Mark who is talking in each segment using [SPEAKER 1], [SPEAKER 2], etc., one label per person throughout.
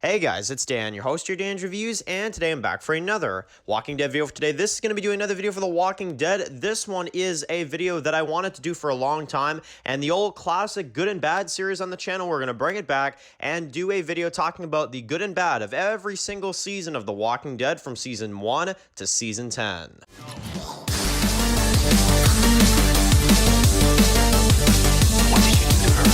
[SPEAKER 1] Hey guys, it's Dan, your host, your Dan's Reviews, and today I'm back for another Walking Dead video for today. This is going to be doing another video for The Walking Dead. This one is a video that I wanted to do for a long time, and the old classic Good and Bad series on the channel, we're going to bring it back and do a video talking about the good and bad of every single season of The Walking Dead from Season 1 to Season 10.
[SPEAKER 2] What did you do to her?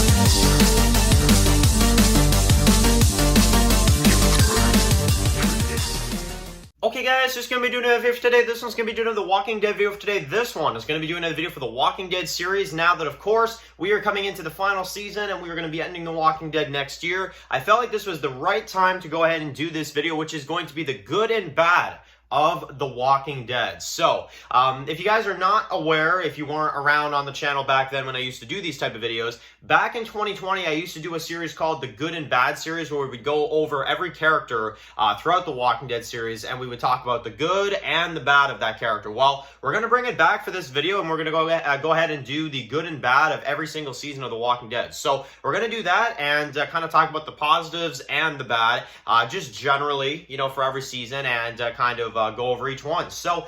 [SPEAKER 1] Okay guys, just going to be doing a video for today. This one's going to be doing the Walking Dead video for today. This one is going to be doing a video for the Walking Dead series. Now that, of course, we are coming into the final season and we are going to be ending the Walking Dead next year, I felt like this was the right time to go ahead and do this video, which is going to be the good and bad of The Walking Dead. So, if you guys are not aware, if you weren't around on the channel back then when I used to do these type of videos, back in 2020, I used to do a series called the Good and Bad series where we would go over every character throughout the Walking Dead series, and we would talk about the good and the bad of that character. Well, we're going to bring it back for this video, and we're going to go ahead and do the good and bad of every single season of The Walking Dead. So, we're going to do that and kind of talk about the positives and the bad, just generally, you know, for every season, and kind of go over each one. So,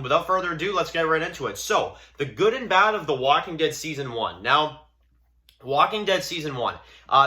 [SPEAKER 1] without further ado, let's get right into it. So, the good and bad of The Walking Dead Season 1. Now, Walking Dead Season 1.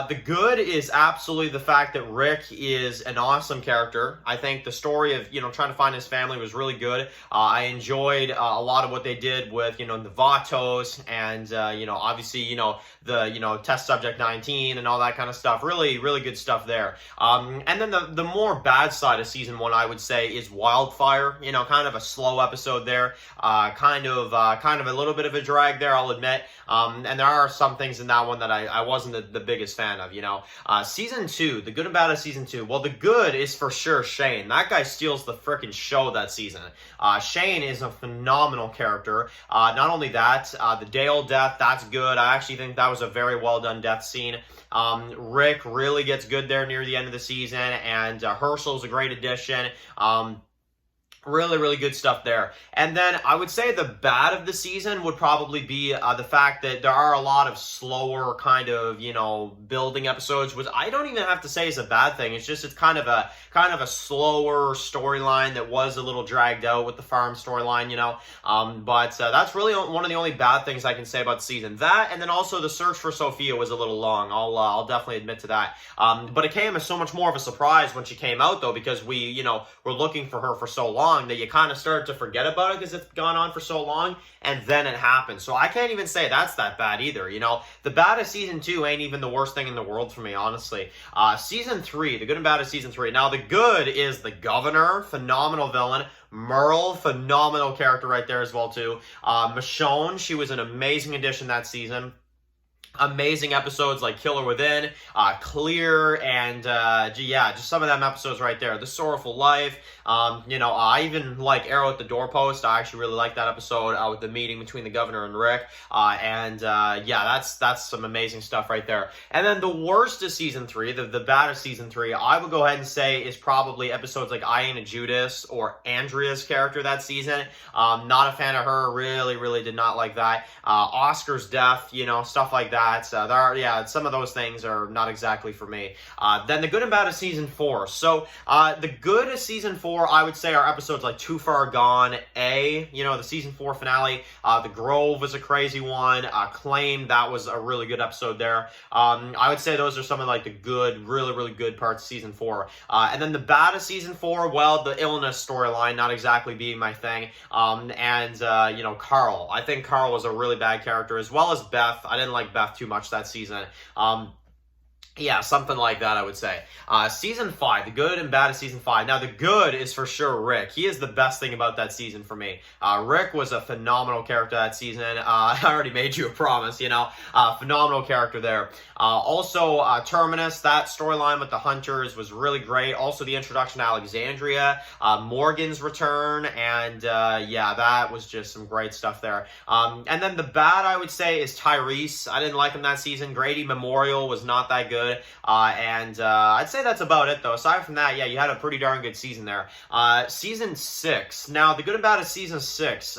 [SPEAKER 1] The good is absolutely the fact that Rick is an awesome character. I think the story of, you know, trying to find his family was really good. I enjoyed a lot of what they did with, you know, the Vatos and, you know, obviously, you know, the, you know, Test Subject 19 and all that kind of stuff. Really, really good stuff there. And then the more bad side of Season 1, I would say, is Wildfire. You know, kind of a slow episode there. Kind of a little bit of a drag there, I'll admit. And there are some things in that one that I wasn't the biggest fan of, you know. Season 2, the good and bad of Season 2. Well, the good is for sure Shane. That guy steals the freaking show that season. Shane is a phenomenal character. Not only that, the Dale death, that's good. I actually think that was a very well done death scene. Rick really gets good there near the end of the season, and Herschel's a great addition. Really, really good stuff there. And then I would say the bad of the season would probably be the fact that there are a lot of slower kind of, you know, building episodes, which I don't even have to say is a bad thing. It's just it's kind of a slower storyline that was a little dragged out with the farm storyline, you know. But that's really one of the only bad things I can say about the season. That, and then also the search for Sophia was a little long. I'll definitely admit to that. But it came as so much more of a surprise when she came out, though, because we, you know, were looking for her for so long that you kind of started to forget about it because it's gone on for so long, and then it happened. So I can't even say that's that bad either, you know. The bad of Season 2 ain't even the worst thing in the world for me, honestly. Season 3, the good and bad of Season 3. Now, the good is the Governor, phenomenal villain. Merle, phenomenal character right there as well, too. Michonne, she was an amazing addition that season. Amazing episodes like Killer Within, Clear, and yeah, just some of them episodes right there. The Sorrowful Life. You know, I even like Arrow at the Doorpost. I actually really like that episode with the meeting between the Governor and Rick. Yeah, that's some amazing stuff right there. And then the worst of Season 3, the bad of Season 3, I would go ahead and say is probably episodes like I Ain't a Judas or Andrea's character that season. Not a fan of her. Really, really did not like that. Oscar's death, you know, stuff like that. Some of those things are not exactly for me. Then the good and bad of Season 4. So, the good of Season 4, I would say, are episodes like Too Far Gone, you know, the Season 4 finale. The Grove was a crazy one. Claim, that was a really good episode there. I would say those are some of like the good, really, really good parts of Season 4. And then the bad of Season 4, well, the illness storyline, not exactly being my thing. You know, Carl. I think Carl was a really bad character, as well as Beth. I didn't like Beth too much that season. Yeah, something like that, I would say. Season 5, the good and bad of Season 5. Now, the good is for sure Rick. He is the best thing about that season for me. Rick was a phenomenal character that season. I already made you a promise, you know. Phenomenal character there. Also, Terminus, that storyline with the Hunters was really great. Also, the introduction to Alexandria, Morgan's return, and yeah, that was just some great stuff there. And then the bad, I would say, is Tyrese. I didn't like him that season. Grady Memorial was not that good. I'd say that's about it, though. Aside from that, yeah, you had a pretty darn good season there. Season 6. Now, the good and bad of Season 6.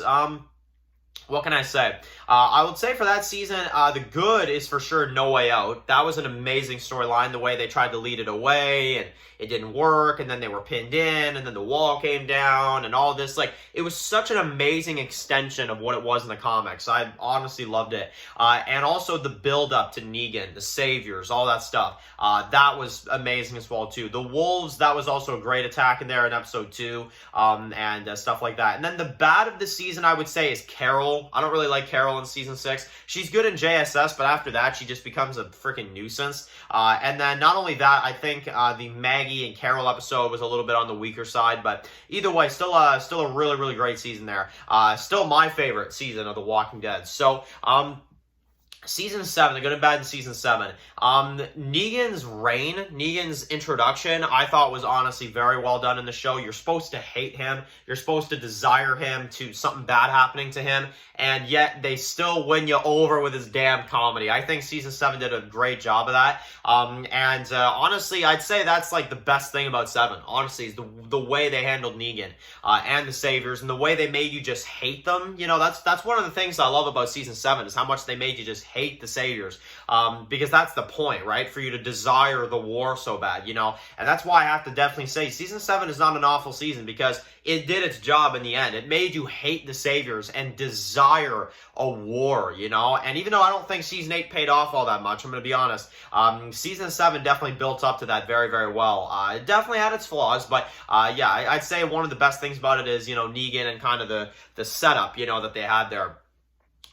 [SPEAKER 1] What can I say? I would say for that season, the good is for sure No Way Out. That was an amazing storyline, the way they tried to lead it away, and it didn't work, and then they were pinned in, and then the wall came down, and all this. Like, it was such an amazing extension of what it was in the comics. I honestly loved it. And also the build-up to Negan, the Saviors, all that stuff. That was amazing as well, too. The Wolves, that was also a great attack in there in episode 2, and stuff like that. And then the bad of the season, I would say, is Carol. I don't really like Carol in season 6. She's good in JSS, but after that, she just becomes a freaking nuisance. And then not only that, I think the Maggie and Carol episode was a little bit on the weaker side, but either way, still a really, really great season there. Still my favorite season of The Walking Dead. So, Season 7, the good and bad in Season 7. Negan's reign, Negan's introduction, I thought was honestly very well done in the show. You're supposed to hate him. You're supposed to desire him to something bad happening to him. And yet they still win you over with his damn comedy. I think Season 7 did a great job of that. Honestly, I'd say that's like the best thing about 7. Honestly, is the way they handled Negan and the Saviors, and the way they made you just hate them. You know, that's one of the things I love about Season 7 is how much they made you just hate the Saviors. Because that's the point, right? For you to desire the war so bad, you know? And that's why I have to definitely say Season 7 is not an awful season, because it did its job in the end. It made you hate the Saviors and desire a war, you know? And even though I don't think Season 8 paid off all that much, I'm going to be honest, Season 7 definitely built up to that very, very well. It definitely had its flaws, but yeah, I'd say one of the best things about it is, you know, Negan and kind of the setup, you know, that they had there.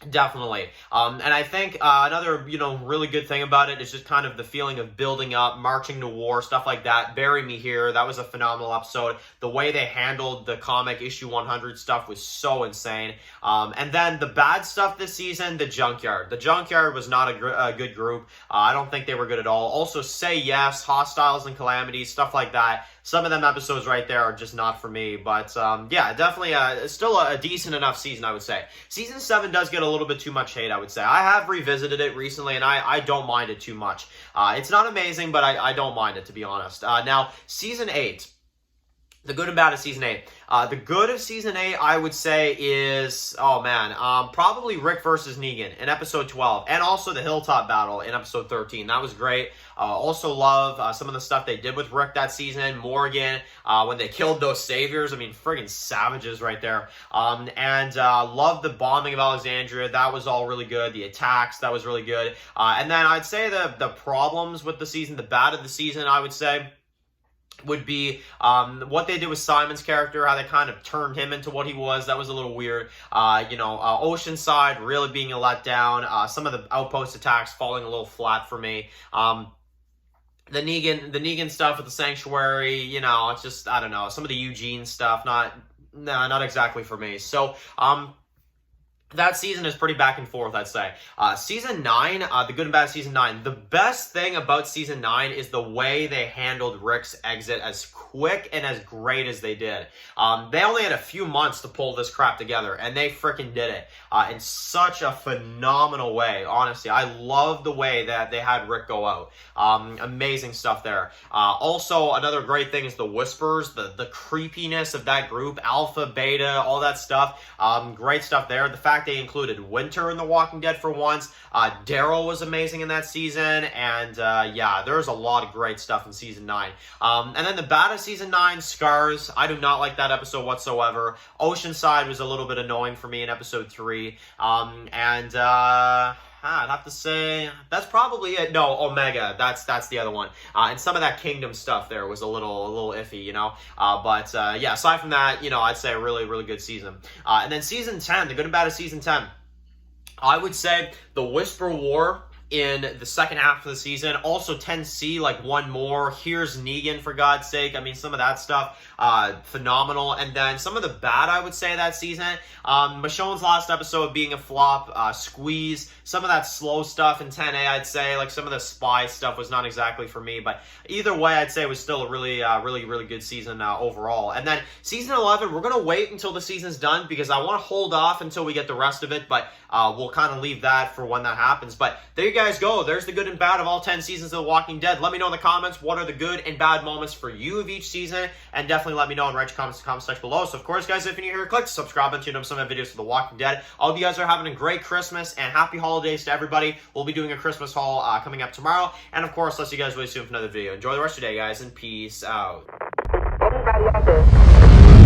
[SPEAKER 1] Definitely. And I think another, you know, really good thing about it is just kind of the feeling of building up, marching to war, stuff like that. Bury Me Here, that was a phenomenal episode. The way they handled the comic issue 100 stuff was so insane. And then the bad stuff this season, the Junkyard. The Junkyard was not a good group. I don't think they were good at all. Also, Say Yes, Hostiles and Calamities, stuff like that. Some of them episodes right there are just not for me. But yeah, definitely still a decent enough season, I would say. Season 7 does get a little bit too much hate, I would say. I have revisited it recently, and I don't mind it too much. It's not amazing, but I don't mind it, to be honest. Now, Season 8. The good and bad of Season 8. The good of Season 8, I would say, is, oh man, probably Rick versus Negan in Episode 12, and also the Hilltop Battle in Episode 13. That was great. Also love some of the stuff they did with Rick that season. Morgan, when they killed those Saviors. I mean, friggin' savages right there. Love the bombing of Alexandria. That was all really good. The attacks, that was really good. And then I'd say the problems with the season, the bad of the season, I would say, would be what they did with Simon's character, how they kind of turned him into what he was. That was a little weird. Oceanside really being a letdown. Some of the outpost attacks falling a little flat for me. The Negan stuff with the Sanctuary, you know, it's just, I don't know. Some of the Eugene stuff, not exactly for me. So, that season is pretty back and forth, I'd say. Season 9, the good and bad of Season 9. The best thing about Season 9 is the way they handled Rick's exit as quick and as great as they did. They only had a few months to pull this crap together, and they freaking did it in such a phenomenal way. Honestly, I love the way that they had Rick go out. Amazing stuff there. Also, another great thing is the Whispers, the creepiness of that group, Alpha, Beta, all that stuff. Great stuff there. The fact they included Winter in The Walking Dead for once. Daryl was amazing in that season, and yeah, there's a lot of great stuff in Season 9. And then the bad of Season 9, Scars. I do not like that episode whatsoever. Oceanside was a little bit annoying for me in Episode 3. I'd have to say that's probably it. No, Omega. That's the other one. And some of that Kingdom stuff there was a little iffy, you know. Yeah, aside from that, you know, I'd say a really, really good season. And then Season 10, the good and bad of Season 10. I would say the Whisper War in the second half of the season. Also 10C, like one more. Here's Negan, for God's sake. I mean, some of that stuff, phenomenal. And then some of the bad, I would say, that season. Michonne's last episode being a flop. Squeeze. Some of that slow stuff in 10A, I'd say. Like, some of the spy stuff was not exactly for me. But either way, I'd say it was still a really, really good season overall. And then Season 11, we're going to wait until the season's done because I want to hold off until we get the rest of it. But we'll kind of leave that for when that happens. But there you go. guys go. There's the good and bad of all 10 seasons of The Walking Dead. Let me know in the comments what are the good and bad moments for you of each season, and definitely let me know and write your comments in the comment section below. So, of course, guys, if you're new here, click the subscribe button to know some of the videos for The Walking Dead. I hope you guys are having a great Christmas and happy holidays to everybody. We'll be doing a Christmas haul coming up tomorrow, and, of course, I'll see you guys really soon for another video. Enjoy the rest of your day, guys, and peace out.
[SPEAKER 3] Anybody out there?